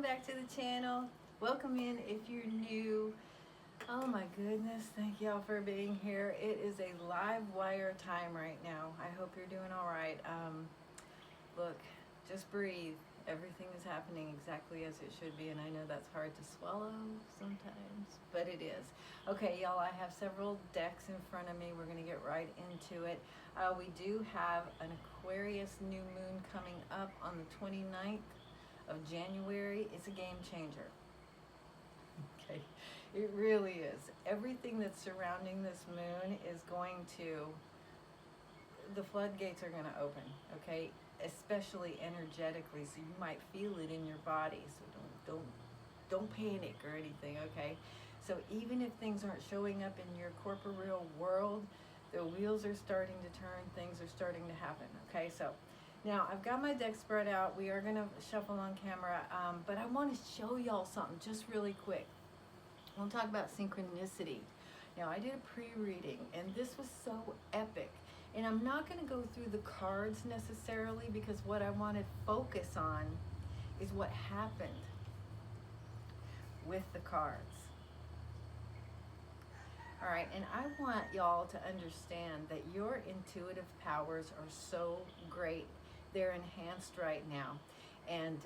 back to the channel. Welcome in if you're new. Oh my goodness, thank y'all for being here. It is a live wire time right now. I hope you're doing all right. Look, just breathe. Everything is happening exactly as it should be, and I know that's hard to swallow sometimes, but it is. Okay, y'all, I have several decks in front of me. We're going to get right into it. We do have an Aquarian New Moon coming up on the 29th of January. It's a game changer. Okay, it really is. Everything that's surrounding this moon is going to, the floodgates are going to open, okay? Especially energetically, so you might feel it in your body. So don't panic or anything, okay? So even if things aren't showing up in your corporeal world, the wheels are starting to turn, things are starting to happen, okay? So now I've got my deck spread out. We are going to shuffle on camera, but I want to show y'all something just really quick. We'll talk about synchronicity. Now, I did a pre-reading, and this was so epic. And I'm not going to go through the cards necessarily, because what I want to focus on is what happened with the cards. All right, and I want y'all to understand that your intuitive powers are so great. They're enhanced right now. And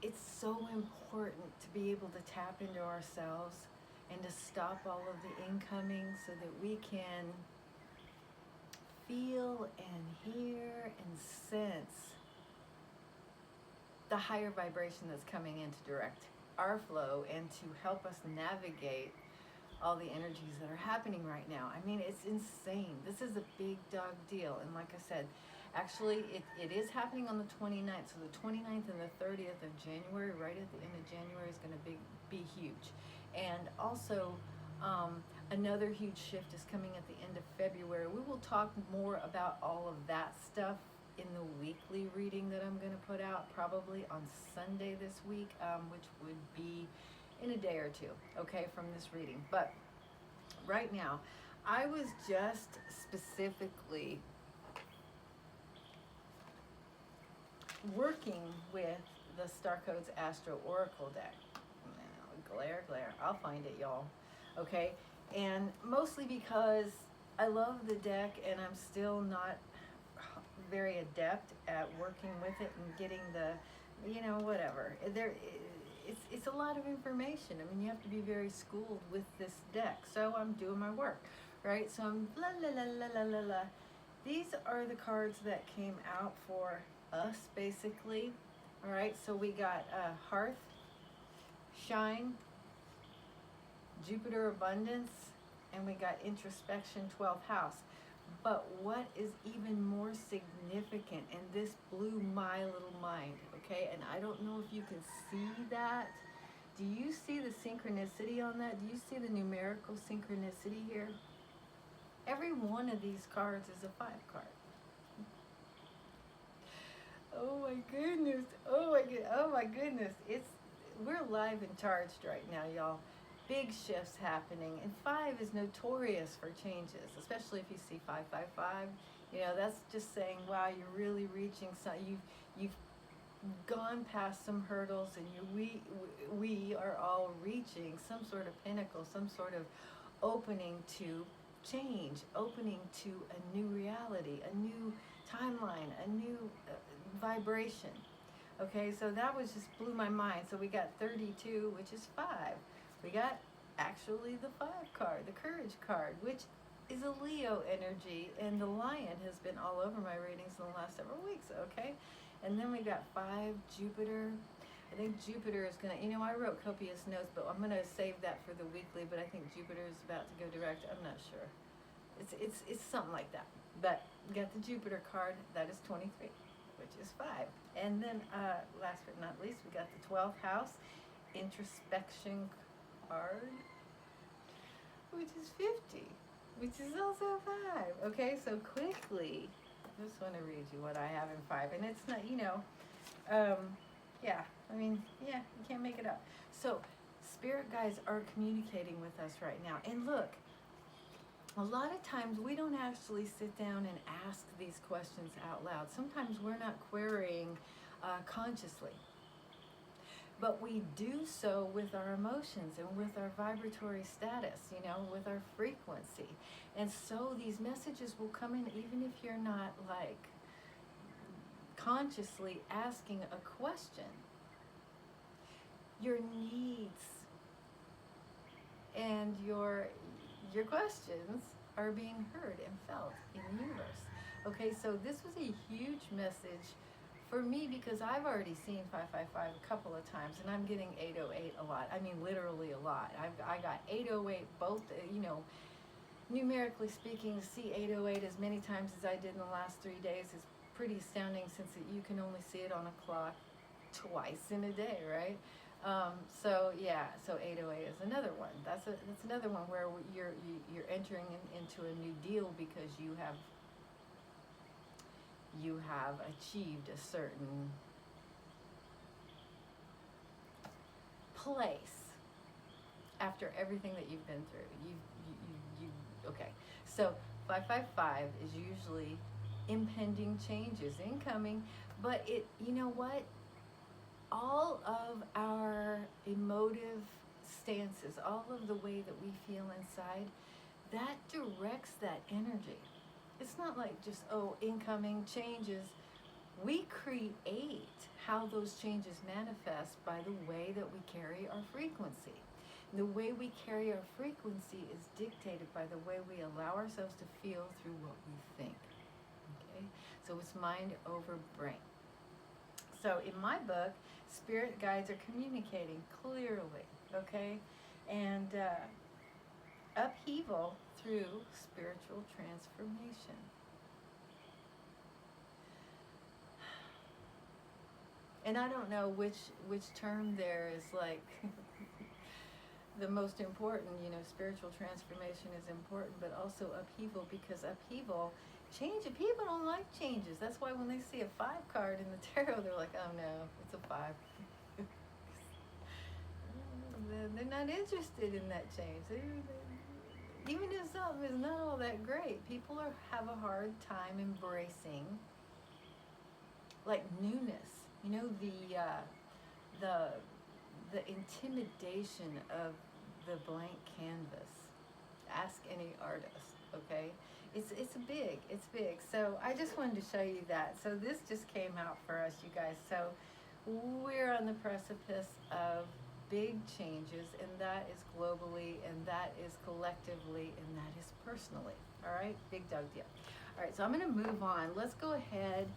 it's so important to be able to tap into ourselves and to stop all of the incoming so that we can feel and hear and sense the higher vibration that's coming in to direct our flow and to help us navigate all the energies that are happening right now. I mean, it's insane. This is a big dog deal. And like I said, actually, it is happening on the 29th. So the 29th and the 30th of January, right at the end of January, is going to be huge. And also, another huge shift is coming at the end of February. We will talk more about all of that stuff in the weekly reading that I'm going to put out probably on Sunday this week, which would be in a day or two, okay, from this reading. But right now, I was just specifically working with the Star Codes Astro Oracle deck. Now, glare, I'll find it, y'all. Okay, and mostly because I love the deck and I'm still not very adept at working with it and getting the, whatever. It's a lot of information. I mean, you have to be very schooled with this deck. So I'm doing my work, right? So I'm la la la la la la la. These are the cards that came out for us, basically. All right, so we got Hearth, Shine, Jupiter Abundance, and we got Introspection, 12th house. But what is even more significant, and this blew my little mind, okay? And I don't know if you can see that. Do you see the synchronicity on that? Do you see the numerical synchronicity here? Every one of these cards is a 5 card. Oh my goodness. Oh my goodness. We're live and charged right now, y'all. Big shifts happening, and 5 is notorious for changes, especially if you see 555. That's just saying, wow, you're really reaching some. You've gone past some hurdles, and we are all reaching some sort of pinnacle, some sort of opening to change, opening to a new reality, a new timeline, a new vibration. Okay, so that was just blew my mind. So we got 32, which is 5. We got actually the 5 card, the Courage card, which is a Leo energy, and the Lion has been all over my readings in the last several weeks, okay? And then we got 5 Jupiter. I think Jupiter is going to, I wrote copious notes, but I'm going to save that for the weekly, but I think Jupiter is about to go direct. I'm not sure. It's something like that. But we got the Jupiter card, that is 23, which is 5. And then last but not least, we got the 12th house, Introspection card, which is 50, which is also 5. Okay, so quickly, I just want to read you what I have in 5, and it's not, yeah, I mean, yeah, you can't make it up. So spirit guides are communicating with us right now. And look, a lot of times we don't actually sit down and ask these questions out loud. Sometimes we're not querying consciously. But we do so with our emotions and with our vibratory status, you know, with our frequency. And so these messages will come in even if you're not like consciously asking a question. Your needs and your questions are being heard and felt in the universe. Okay, so this was a huge message for me because I've already seen 555 a couple of times, and I'm getting 808 a lot. I mean, literally a lot. I got 808 both, you know, numerically speaking. To see 808 as many times as I did in the last 3 days is pretty astounding, since you can only see it on a clock twice in a day, right? So yeah, so 808 is another one. That's another one where you're entering into a new deal because you have achieved a certain place after everything that you've been through. Okay. So 555 is usually impending changes incoming, but you know what? All of our emotive stances, all of the way that we feel inside, that directs that energy. It's not like just, oh, incoming changes. We create how those changes manifest by the way that we carry our frequency. And the way we carry our frequency is dictated by the way we allow ourselves to feel through what we think. Okay? So it's mind over brain. So in my book, spirit guides are communicating clearly, okay? And upheaval through spiritual transformation. And I don't know which term there is like the most important. You know, spiritual transformation is important, but also upheaval, because upheaval, people don't like changes. That's why when they see a 5 card in the tarot, they're like, oh no, it's a 5. They're not interested in that change. Even if something is not all that great, people have a hard time embracing like newness. You know, the intimidation of the blank canvas. Ask any artist, okay? It's big. So I just wanted to show you that. So this just came out for us, you guys. So we're on the precipice of big changes, and that is globally, and that is collectively, and that is personally. All right, big dog deal. All right, so I'm going to move on. Let's go ahead,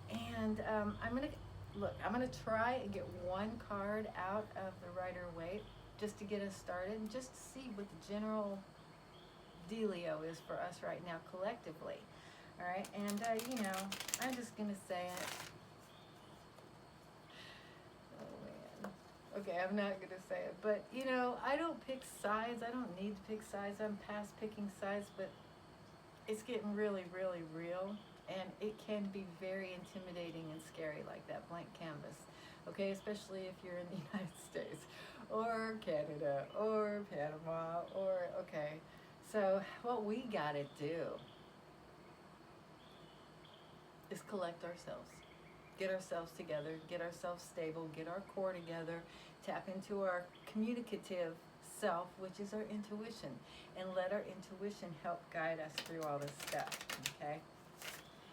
and I'm going to try and get one card out of the Rider-Waite just to get us started, and just to see what the general dealio is for us right now collectively. All right, and you know, I'm just going to say it. Okay, I'm not going to say it, but you know, I don't pick sides. I don't need to pick sides. I'm past picking sides, but it's getting really, really real, and it can be very intimidating and scary, like that blank canvas. Okay, especially if you're in the United States or Canada or Panama or, okay. So what we got to do is collect ourselves. Get ourselves together, get ourselves stable, get our core together, tap into our communicative self, which is our intuition, and let our intuition help guide us through all this stuff, okay?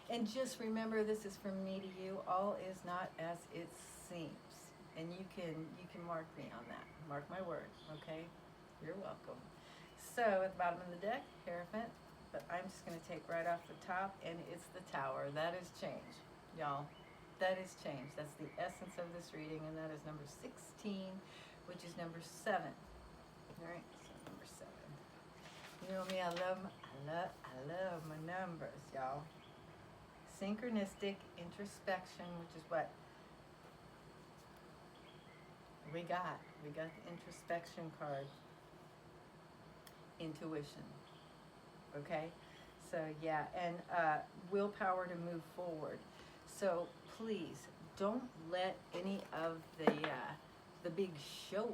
And just remember, this is from me to you. All is not as it seems. And you can mark me on that. Mark my word, okay? You're welcome. So at the bottom of the deck, Hierophant, but I'm just going to take right off the top, and it's the Tower. That is change, y'all. That is change. That's the essence of this reading, and that is number 16, which is number 7. All right, so number 7. You know me, I love my numbers, y'all. Synchronistic introspection, which is what we got. We got the introspection card. Intuition. Okay? So yeah, and willpower to move forward. So please don't let any of the big show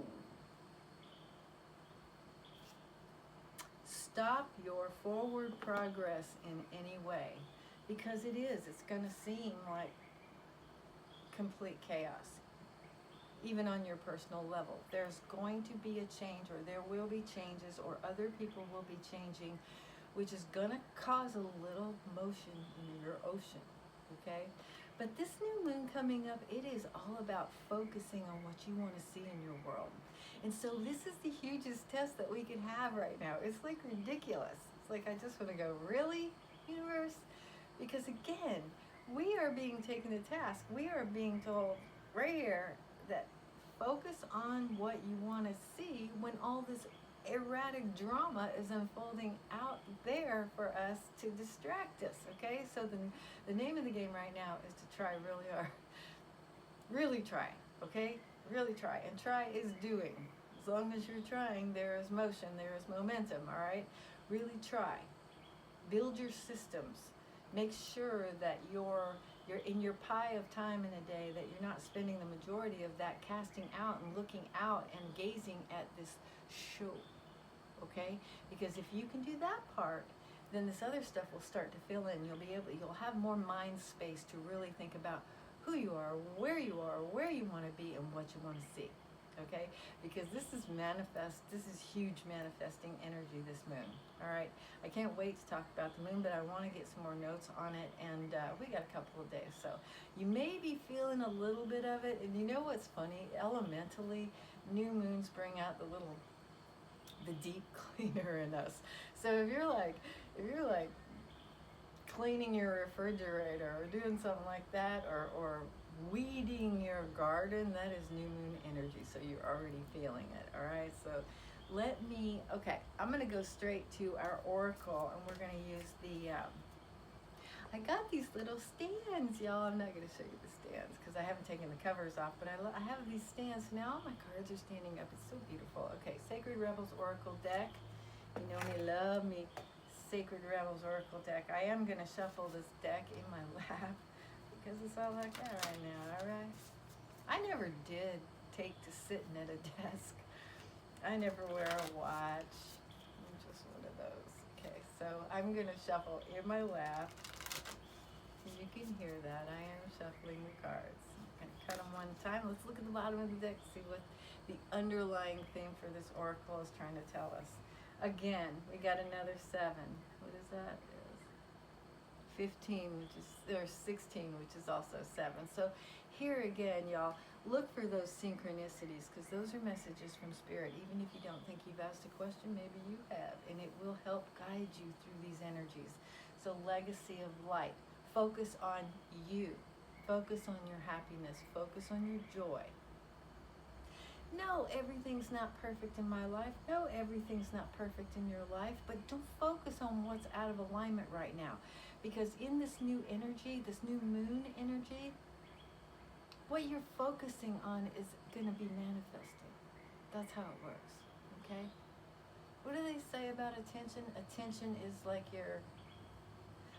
stop your forward progress in any way, because it's going to seem like complete chaos. even on your personal level. There's going to be a change, or there will be changes, or other people will be changing, which is going to cause a little motion in your ocean, okay? But this new moon coming up, it is all about focusing on what you want to see in your world. And so this is the hugest test that we can have right now. It's like ridiculous. It's like I just want to go, really, universe? Because again, we are being taken to task. We are being told right here that focus on what you want to see when all this erratic drama is unfolding out there for us to distract us, okay? So the name of the game right now is to try really hard. Really try, okay? Really try. And try is doing. As long as you're trying, there is motion, there is momentum, all right? Really try. Build your systems. Make sure that you're in your pie of time in a day, that you're not spending the majority of that casting out and looking out and gazing at this show, okay? Because if you can do that part, then this other stuff will start to fill in. You'll have more mind space to really think about who you are, where you want to be, and what you want to see, okay? Because this is huge manifesting energy, this moon, all right? I can't wait to talk about the moon, but I want to get some more notes on it, and we got a couple of days, so you may be feeling a little bit of it. And you know what's funny? Elementally, new moons bring out the deep cleaner in us. So if you're like cleaning your refrigerator or doing something like that, or weeding your garden, that is new moon energy, so you're already feeling it, all right? So I'm going to go straight to our oracle, and we're going to use I got these little stands, y'all. I'm not going to show you the stands because I haven't taken the covers off, but I have these stands. Now all my cards are standing up. It's so beautiful. Okay, Sacred Rebels Oracle deck. You know me, love me. Sacred Rebels Oracle deck. I am going to shuffle this deck in my lap because it's all like that right now, all right? I never did take to sitting at a desk. I never wear a watch. I'm just one of those. Okay, so I'm going to shuffle in my lap. You can hear that. I am shuffling the cards. I'm going to cut them one time. Let's look at the bottom of the deck to see what the underlying theme for this oracle is trying to tell us. Again, we got another 7. What is that? 15, or 16, which is also 7. So here again, y'all, look for those synchronicities, because those are messages from Spirit. Even if you don't think you've asked a question, maybe you have, and it will help guide you through these energies. So legacy of light. Focus on you. Focus on your happiness. Focus on your joy. No, everything's not perfect in my life. No, everything's not perfect in your life. But don't focus on what's out of alignment right now. Because in this new energy, this new moon energy, what you're focusing on is going to be manifesting. That's how it works. Okay? What do they say about attention? Attention is like your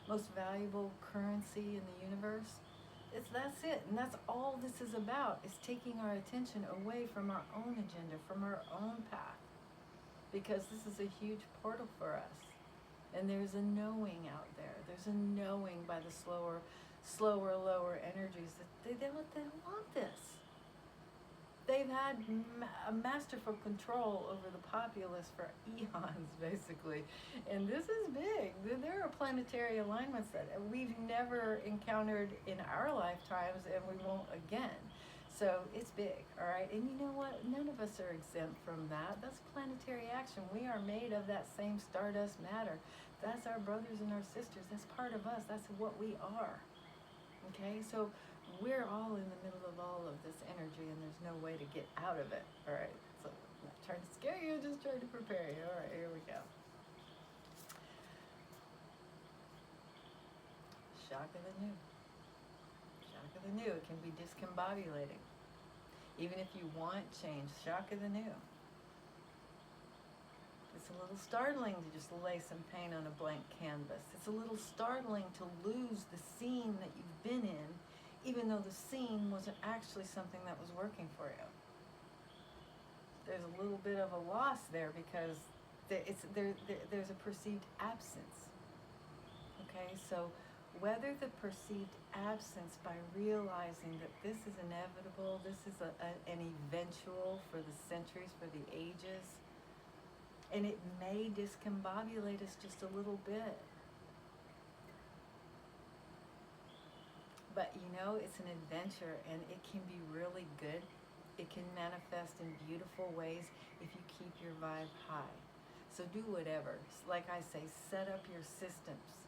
most valuable currency in the universe. That's it, and that's all this is about, is taking our attention away from our own agenda, from our own path, because this is a huge portal for us, and there's a knowing out there. There's a knowing by the slower, lower energies that they don't want this. They've had a masterful control over the populace for eons, basically. And this is big. There are planetary alignments that we've never encountered in our lifetimes, and we won't again. So it's big, all right? And you know what? None of us are exempt from that. That's planetary action. We are made of that same stardust matter. That's our brothers and our sisters. That's part of us. That's what we are. Okay? So we're all in the middle of all of this energy, and there's no way to get out of it. All right, so I'm not trying to scare you, just trying to prepare you. All right, here we go. Shock of the new. Shock of the new. It can be discombobulating. Even if you want change, shock of the new. It's a little startling to just lay some paint on a blank canvas. It's a little startling to lose the scene that you've been in, even though the scene wasn't actually something that was working for you. There's a little bit of a loss there because there's a perceived absence. Okay, so weather the perceived absence by realizing that this is inevitable, this is an eventual for the centuries, for the ages, and it may discombobulate us just a little bit. But you know, it's an adventure, and it can be really good. It can manifest in beautiful ways if you keep your vibe high. So do whatever. Like I say, set up your systems.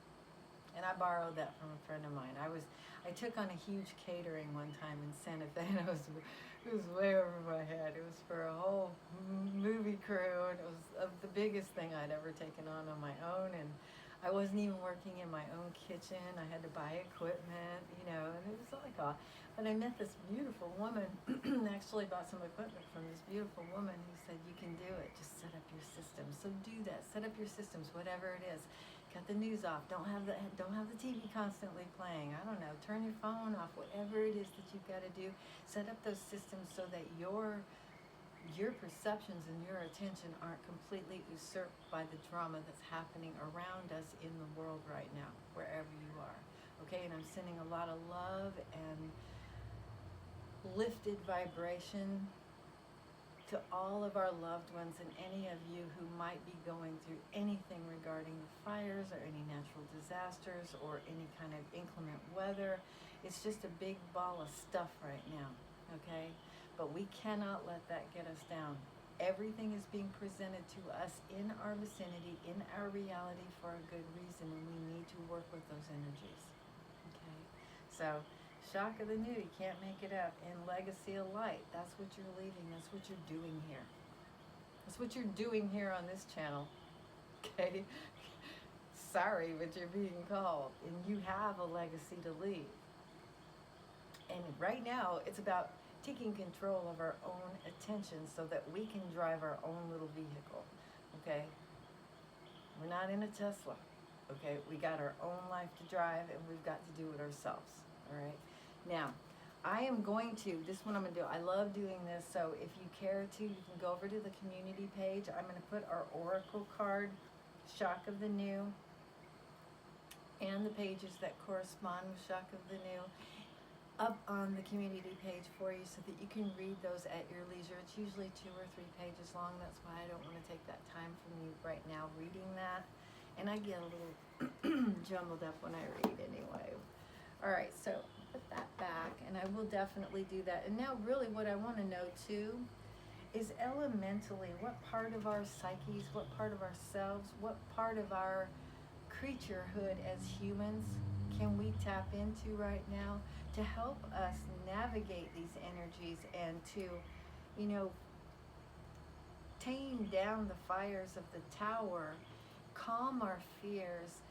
And I borrowed that from a friend of mine. I took on a huge catering one time in Santa Fe, and it was way over my head. It was for a whole movie crew, and it was the biggest thing I'd ever taken on my own. And I wasn't even working in my own kitchen. I had to buy equipment, you know, and it was like all. But I met this beautiful woman, actually bought some equipment from this beautiful woman who said, you can do it, just set up your systems. So do that, set up your systems, whatever it is. Cut the news off, don't have the TV constantly playing, I don't know, turn your phone off, whatever it is that you've got to do. Set up those systems so that your perceptions and your attention aren't completely usurped by the drama that's happening around us in the world right now, wherever you are. Okay, and I'm sending a lot of love and lifted vibration to all of our loved ones and any of you who might be going through anything regarding the fires or any natural disasters or any kind of inclement weather. It's just a big ball of stuff right now, okay? But we cannot let that get us down. Everything is being presented to us in our vicinity, in our reality for a good reason, and we need to work with those energies, okay? So, shock of the new, you can't make it up. And legacy of light, that's what you're leaving, that's what you're doing here. That's what you're doing here on this channel, okay? Sorry, but you're being called, and you have a legacy to leave. And right now, it's about taking control of our own attention so that we can drive our own little vehicle, okay? We're not in a Tesla, okay? We got our own life to drive, and we've got to do it ourselves, all right? Now, I am going to, this one I'm going to do, I love doing this, so if you care to, you can go over to the community page. I'm going to put our oracle card, Shock of the New, and the pages that correspond with Shock of the New up on the community page for you so that you can read those at your leisure. It's usually 2 or 3 pages long. That's why I don't want to take that time from you right now reading that. And I get a little jumbled up when I read anyway. All right, so put that back, and I will definitely do that. And now really what I want to know too is elementally what part of our psyches, what part of ourselves, what part of our creaturehood as humans can we tap into right now to help us navigate these energies and to, you know, tame down the fires of the tower, calm our fears,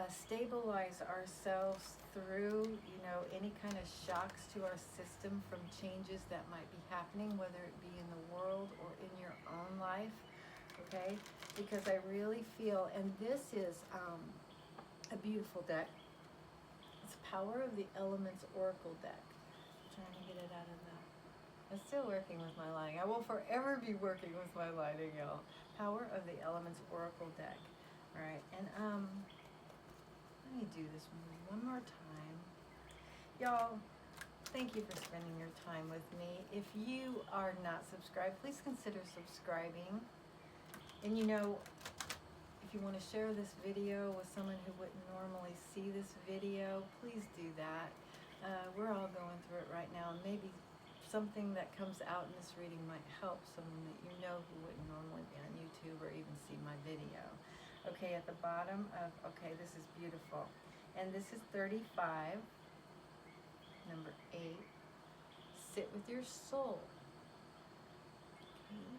stabilize ourselves through, you know, any kind of shocks to our system from changes that might be happening, whether it be in the world or in your own life, okay? Because I really feel, and this is a beautiful deck. It's Power of the Elements Oracle deck. I'm trying to get it out of the... I'm still working with my lighting. I will forever be working with my lighting, y'all. Power of the Elements Oracle deck. All right, and let me do this one more time. Y'all, thank you for spending your time with me. If you are not subscribed, please consider subscribing. And you know, if you want to share this video with someone who wouldn't normally see this video, please do that. We're all going through it right now, and maybe something that comes out in this reading might help someone that you know who wouldn't normally be on YouTube or even see my video. Okay, at the bottom of, okay, this is beautiful. And this is 35, number 8. Sit with your soul. Okay.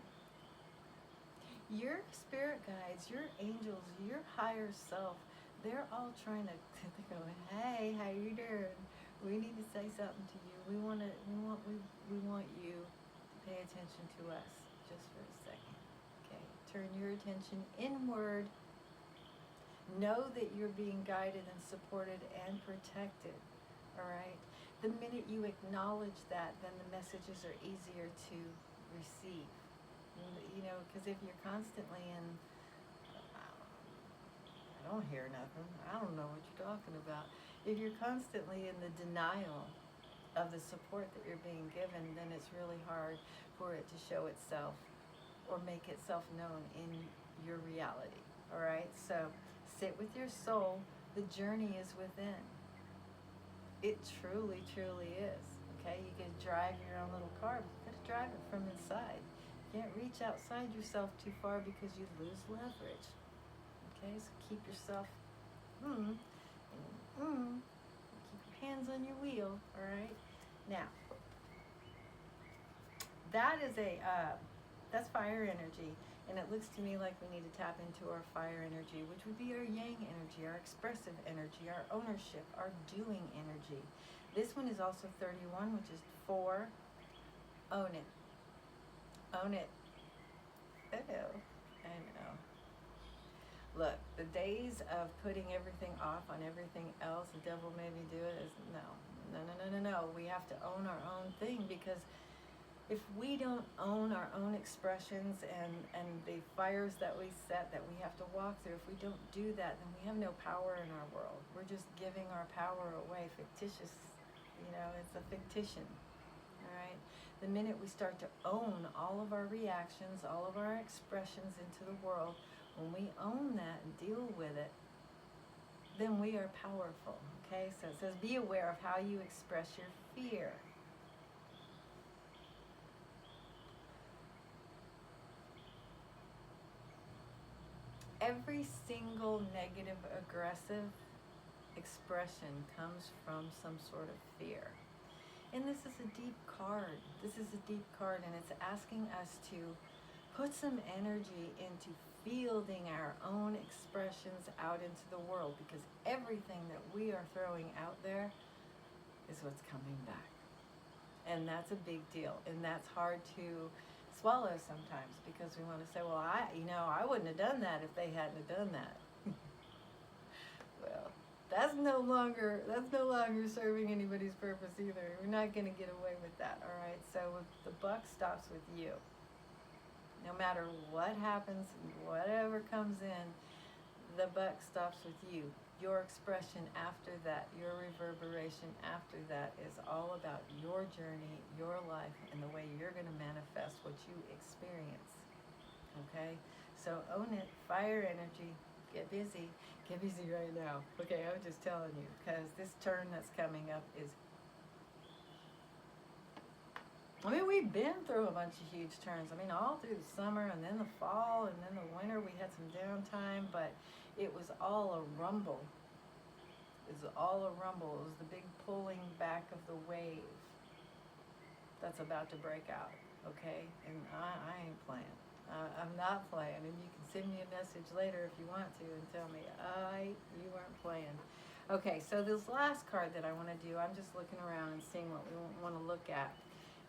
Your spirit guides, your angels, your higher self, they're all trying to, they're going, hey, how you doing? We need to say something to you. We want you to pay attention to us just for a second. Okay, turn your attention inward. Know that you're being guided and supported and protected, all right? The minute you acknowledge that, then the messages are easier to receive. You know, because if you're constantly in, I don't hear nothing, I don't know what you're talking about. If you're constantly in the denial of the support that you're being given, then it's really hard for it to show itself or make itself known in your reality. All right? So sit with your soul. The journey is within. It truly, truly is. Okay? You can drive your own little car, but you got to drive it from inside. You can't reach outside yourself too far because you lose leverage. Okay? So keep yourself, keep your hands on your wheel. All right? Now, that is that's fire energy, and it looks to me like we need to tap into our fire energy, which would be our yang energy, our expressive energy, our ownership, our doing energy. This one is also 31, which is 4. Own it. Own it. I know. Look, the days of putting everything off on everything else, the devil made me do it, is no. We have to own our own thing, because if we don't own our own expressions and the fires that we set that we have to walk through, if we don't do that, then we have no power in our world. We're just giving our power away, fictitious, it's a fictition, all right? The minute we start to own all of our reactions, all of our expressions into the world, when we own that and deal with it, then we are powerful, okay? So it says, be aware of how you express your fear. Every single negative, aggressive expression comes from some sort of fear. And this is a deep card. And it's asking us to put some energy into fielding our own expressions out into the world, because everything that we are throwing out there is what's coming back. And that's a big deal. And that's hard to swallow sometimes, because we want to say, well, I wouldn't have done that if they hadn't have done that. Well, that's no longer serving anybody's purpose either. We're not going to get away with that, all right? So the buck stops with you. No matter what happens, whatever comes in, the buck stops with you. Your expression after that, your reverberation after that is all about your journey, your life, and the way you're going to manifest what you experience. Okay? So own it. Fire energy. Get busy. Get busy right now. Okay, I'm just telling you, because this turn that's coming up is... we've been through a bunch of huge turns. All through the summer and then the fall and then the winter we had some downtime, but it was all a rumble. It was the big pulling back of the wave that's about to break out, okay? And I ain't playing. I'm not playing, and you can send me a message later if you want to and tell me, you weren't playing. Okay, so this last card that I want to do, I'm just looking around and seeing what we want to look at,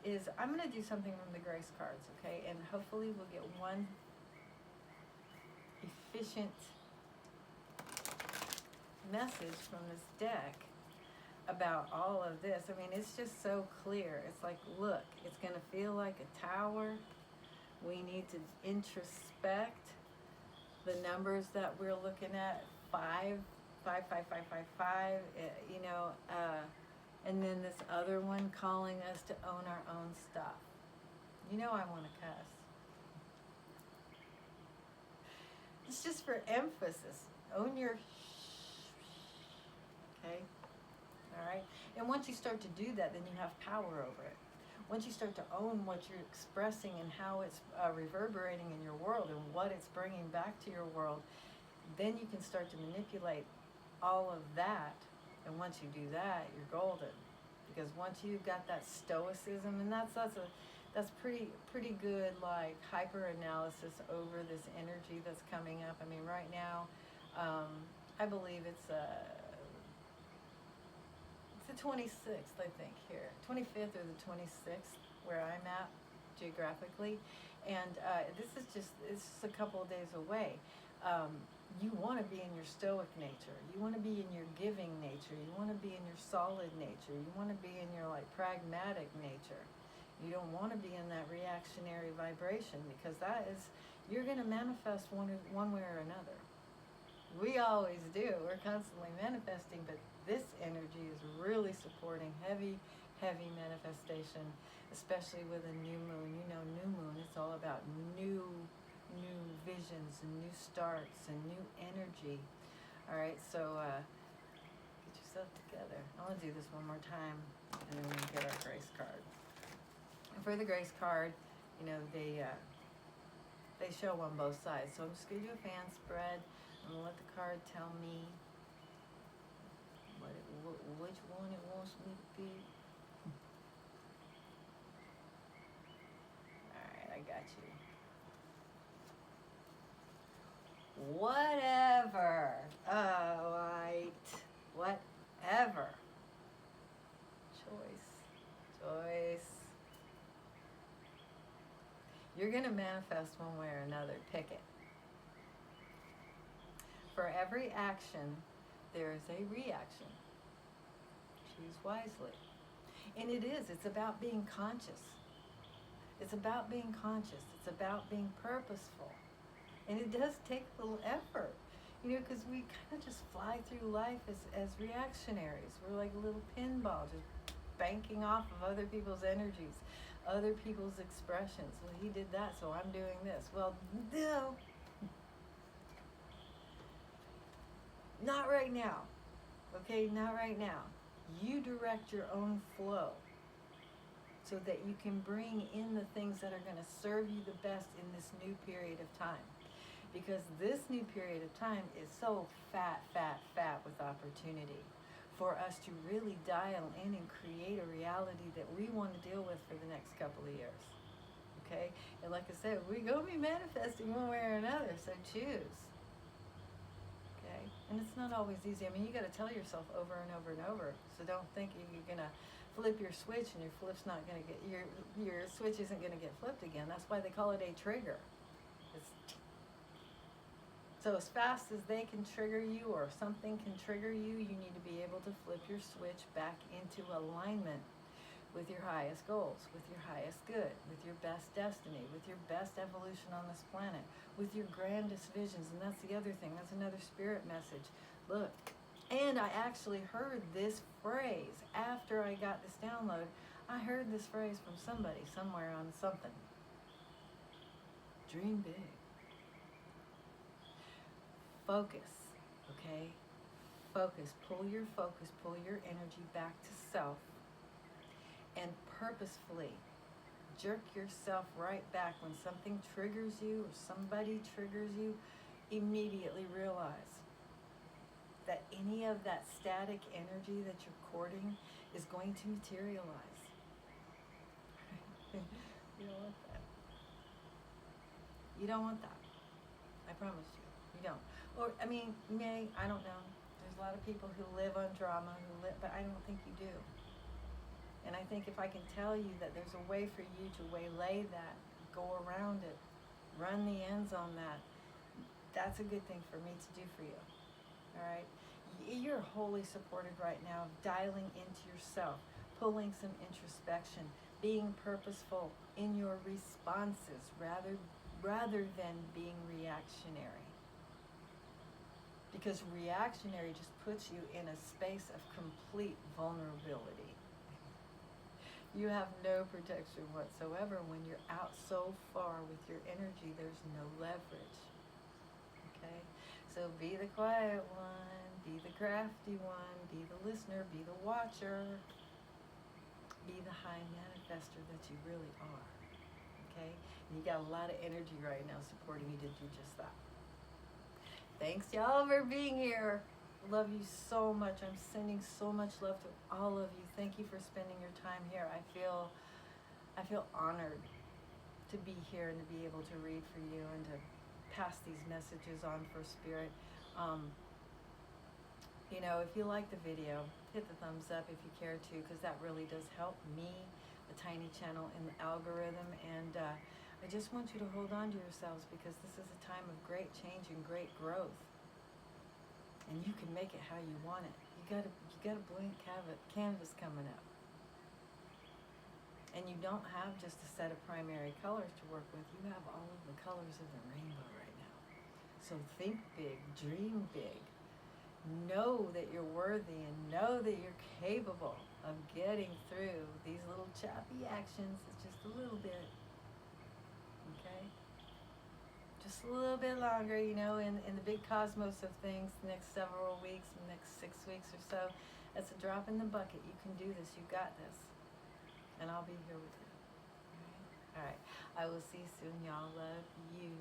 is I'm going to do something from the grace cards, okay? And hopefully we'll get one efficient message from this deck about all of this. It's just so clear. It's like, look, it's going to feel like a tower. We need to introspect the numbers that we're looking at, 5, 5, 5, 5, 5, 5, and then this other one calling us to own our own stuff. I want to cuss. It's just for emphasis. Own your okay? All right? And once you start to do that, then you have power over it. Once you start to own what you're expressing and how it's reverberating in your world and what it's bringing back to your world, then you can start to manipulate all of that. And once you do that, you're golden. Because once you've got that stoicism, and that's pretty good, like, hyper analysis over this energy that's coming up. Right now, I believe it's the 26th, I think, here. 25th or the 26th, where I'm at geographically. And it's just a couple of days away. You want to be in your stoic nature. You want to be in your giving nature. You want to be in your solid nature. You want to be in your pragmatic nature. You don't want to be in that reactionary vibration, because you're going to manifest one way or another. We always do. We're constantly manifesting, but this energy is really supporting heavy, heavy manifestation, especially with a new moon. You know, new moon, it's all about new visions and new starts and new energy. All right, so get yourself together. I want to do this one more time, and then we get our grace card. And for the grace card, you know, they show on both sides. So I'm just going to do a fan spread. I'm going to let the card tell me which one it wants me to be. Alright, I got you. Whatever. Alright. Whatever. Choice. You're going to manifest one way or another. Pick it. For every action, there is a reaction. Choose wisely. And it's about being conscious. It's about being conscious. It's about being purposeful. And it does take a little effort, you know, because we kind of just fly through life as reactionaries. We're like a little pinball, just banking off of other people's energies, other people's expressions. Well, he did that, so I'm doing this. Well, no. Not right now. Okay, not right now. You direct your own flow so that you can bring in the things that are going to serve you the best in this new period of time. Because this new period of time is so fat with opportunity for us to really dial in and create a reality that we want to deal with for the next couple of years. Okay? And like I said, we're going to be manifesting one way or another, so choose. Okay? And it's not always easy. I mean, you got to tell yourself over and over and over. So don't think you're going to flip your switch and your flip's not going to get, your switch isn't going to get flipped again. That's why they call it a trigger. So as fast as they can trigger you or something can trigger you, you need to be able to flip your switch back into alignment with your highest goals, with your highest good, with your best destiny, with your best evolution on this planet, with your grandest visions. And that's the other thing. That's another spirit message. Look, and I actually heard this phrase after I got this download. I heard this phrase from somebody somewhere on something. Dream big. Focus, okay? Focus. Pull your energy back to self, and purposefully jerk yourself right back when something triggers you or somebody triggers you. Immediately realize that any of that static energy that you're courting is going to materialize. You don't want that. You don't want that. I promise you. You don't. Or, I mean, I don't know. There's a lot of people who live on drama, but I don't think you do. And I think if I can tell you that there's a way for you to waylay that, go around it, run the ends on that, that's a good thing for me to do for you. All right? You're wholly supported right now of dialing into yourself, pulling some introspection, being purposeful in your responses rather than being reactionary. Because reactionary just puts you in a space of complete vulnerability. You have no protection whatsoever. When you're out so far with your energy, there's no leverage. Okay? So be the quiet one, be the crafty one, be the listener, be the watcher, be the high manifester that you really are. Okay? And you got a lot of energy right now supporting you to do just that. Thanks y'all for being here. Love you so much. I'm sending so much love to all of you. Thank you for spending your time here. I feel honored to be here and to be able to read for you and to pass these messages on for spirit. You know, if you like the video, hit the thumbs up if you care to, because that really does help me, the tiny channel, in the algorithm. And I just want you to hold on to yourselves, because this is a time of great change and great growth. And you can make it how you want it. You got a blank canvas coming up. And you don't have just a set of primary colors to work with. You have all of the colors of the rainbow right now. So think big, dream big. know that you're worthy and know that you're capable of getting through these little choppy actions. It's just a little bit, okay? Just a little bit longer, you know, in the big cosmos of things, the next several weeks, the next 6 weeks or so. That's a drop in the bucket. You can do this. You got this. And I'll be here with you. All right. I will see you soon, y'all. Love you.